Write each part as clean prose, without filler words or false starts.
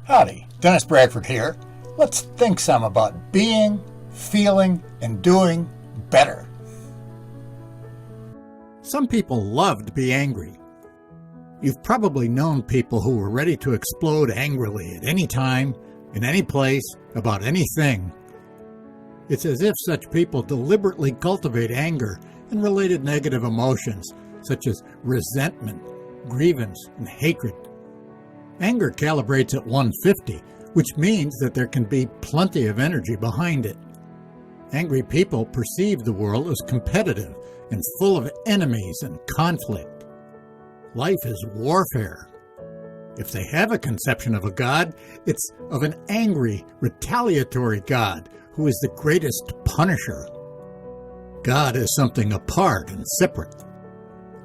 Howdy, Dennis Bradford here. Let's think some about being, feeling, and doing better. Some people love to be angry. You've probably known people who were ready to explode angrily at any time, in any place, about anything. It's as if such people deliberately cultivate anger and related negative emotions, such as resentment, grievance, and hatred. Anger calibrates at 150, which means that there can be plenty of energy behind it. Angry people perceive the world as competitive and full of enemies and conflict. Life is warfare. If they have a conception of a God, it's of an angry, retaliatory God who is the greatest punisher. God is something apart and separate.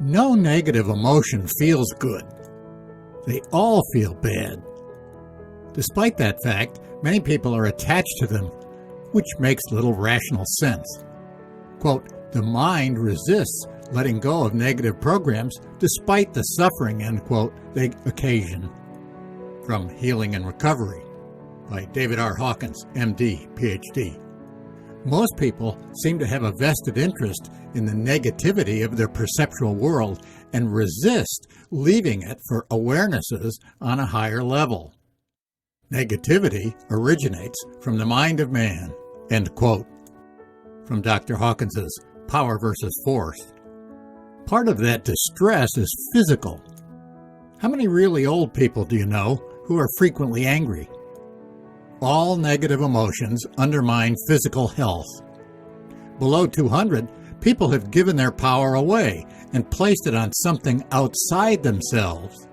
No negative emotion feels good. They all feel bad. Despite that fact, many people are attached to them, which makes little rational sense. Quote, the mind resists letting go of negative programs despite the suffering, end quote, they occasion. From Healing and Recovery by David R. Hawkins, MD, PhD. Most people seem to have a vested interest in the negativity of their perceptual world and resist leaving it for awarenesses on a higher level. Negativity originates from the mind of man, end quote. From Dr. Hawkins's Power versus Force. Part of that distress is physical. How many really old people do you know who are frequently angry? All negative emotions undermine physical health. Below 200, people have given their power away and placed it on something outside themselves.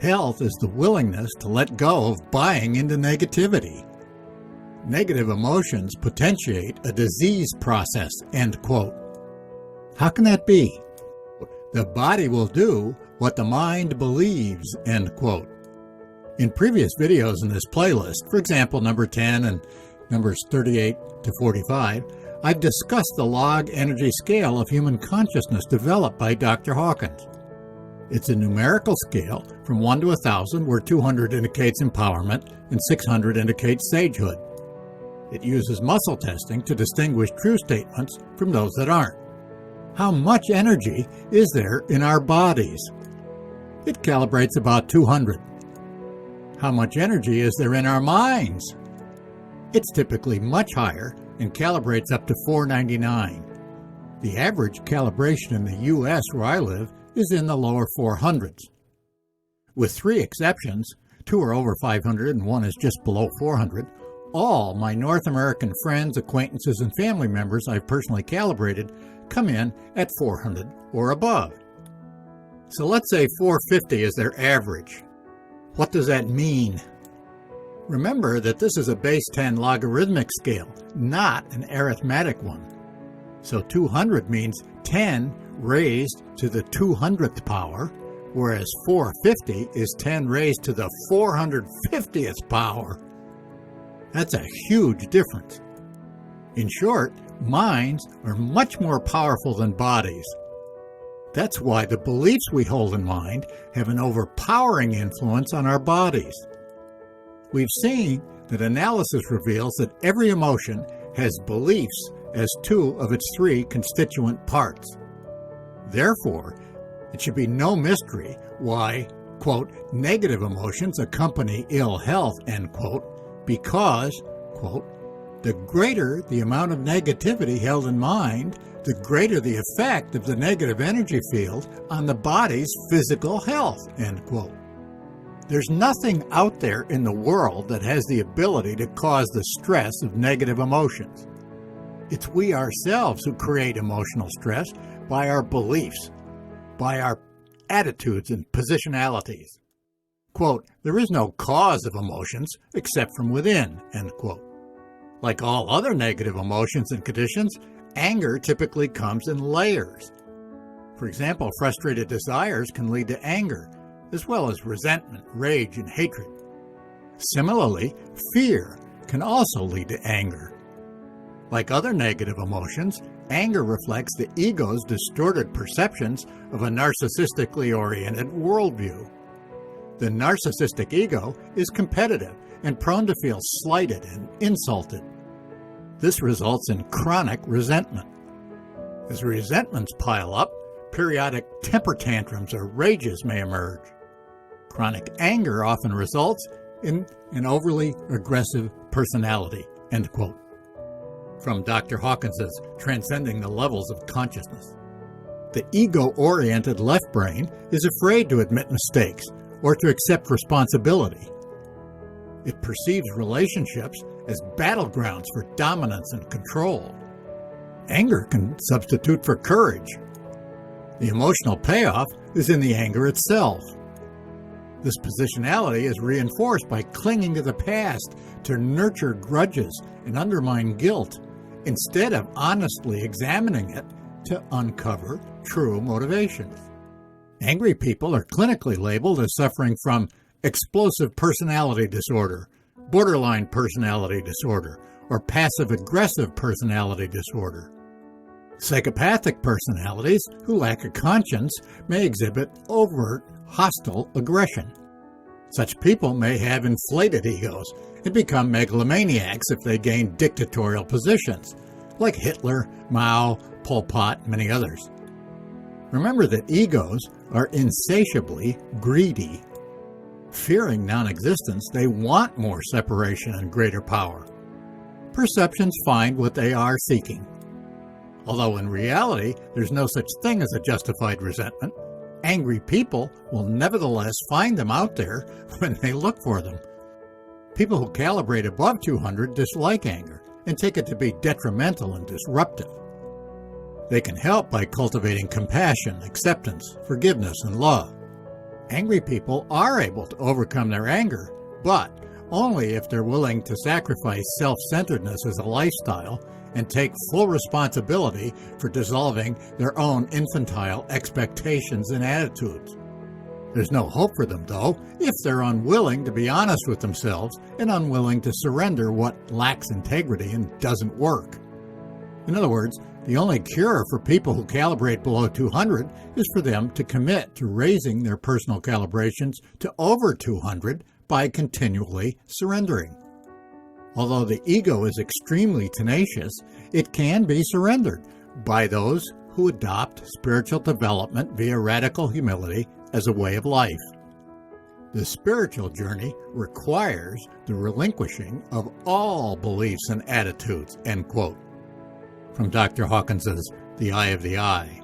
Health is the willingness to let go of buying into negativity. Negative emotions potentiate a disease process, end quote. How can that be? The body will do what the mind believes, end quote. In previous videos in this playlist, for example, number 10 and numbers 38 to 45, I've discussed the log energy scale of human consciousness developed by Dr. Hawkins. It's a numerical scale from 1 to 1,000, where 200 indicates empowerment and 600 indicates sagehood. It uses muscle testing to distinguish true statements from those that aren't. How much energy is there in our bodies? It calibrates about 200. How much energy is there in our minds? It's typically much higher and calibrates up to 499. The average calibration in the U.S. where I live is in the lower 400s. With 3 exceptions, 2 are over 500 and 1 is just below 400, all my North American friends, acquaintances, and family members I've personally calibrated come in at 400 or above. So let's say 450 is their average. What does that mean? Remember that this is a base 10 logarithmic scale, not an arithmetic one. So 200 means 10 raised to the 200th power, whereas 450 is 10 raised to the 450th power. That's a huge difference. In short, minds are much more powerful than bodies. That's why the beliefs we hold in mind have an overpowering influence on our bodies. We've seen that analysis reveals that every emotion has beliefs as 2 of its 3 constituent parts. Therefore, it should be no mystery why, quote, negative emotions accompany ill health, end quote, because, quote, the greater the amount of negativity held in mind, the greater the effect of the negative energy field on the body's physical health, end quote. There's nothing out there in the world that has the ability to cause the stress of negative emotions. It's we ourselves who create emotional stress by our beliefs, by our attitudes and positionalities. Quote, there is no cause of emotions except from within, end quote. Like all other negative emotions and conditions, anger typically comes in layers. For example, frustrated desires can lead to anger, as well as resentment, rage, and hatred. Similarly, fear can also lead to anger. Like other negative emotions, anger reflects the ego's distorted perceptions of a narcissistically oriented worldview. The narcissistic ego is competitive and prone to feel slighted and insulted. This results in chronic resentment. As resentments pile up, periodic temper tantrums or rages may emerge. Chronic anger often results in an overly aggressive personality, end quote. From Dr. Hawkins's Transcending the Levels of Consciousness. The ego-oriented left brain is afraid to admit mistakes or to accept responsibility. It perceives relationships as battlegrounds for dominance and control. Anger can substitute for courage. The emotional payoff is in the anger itself. This positionality is reinforced by clinging to the past to nurture grudges and undermine guilt, instead of honestly examining it to uncover true motivations. Angry people are clinically labeled as suffering from explosive personality disorder, borderline personality disorder, or passive-aggressive personality disorder. Psychopathic personalities who lack a conscience may exhibit overt, hostile aggression. Such people may have inflated egos and become megalomaniacs if they gain dictatorial positions, like Hitler, Mao, Pol Pot, and many others. Remember that egos are insatiably greedy. Fearing non-existence, they want more separation and greater power. Perceptions find what they are seeking. Although in reality, there's no such thing as a justified resentment, angry people will nevertheless find them out there when they look for them. People who calibrate above 200 dislike anger and take it to be detrimental and disruptive. They can help by cultivating compassion, acceptance, forgiveness, and love. Angry people are able to overcome their anger, but only if they're willing to sacrifice self-centeredness as a lifestyle and take full responsibility for dissolving their own infantile expectations and attitudes. There's no hope for them, though, if they're unwilling to be honest with themselves and unwilling to surrender what lacks integrity and doesn't work. In other words, the only cure for people who calibrate below 200 is for them to commit to raising their personal calibrations to over 200 by continually surrendering. Although the ego is extremely tenacious, it can be surrendered by those who adopt spiritual development via radical humility as a way of life. The spiritual journey requires the relinquishing of all beliefs and attitudes, end quote. From Dr. Hawkins's The Eye of the I.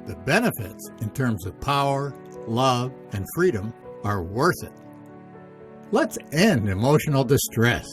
The benefits in terms of power, love, and freedom are worth it. Let's end emotional distress.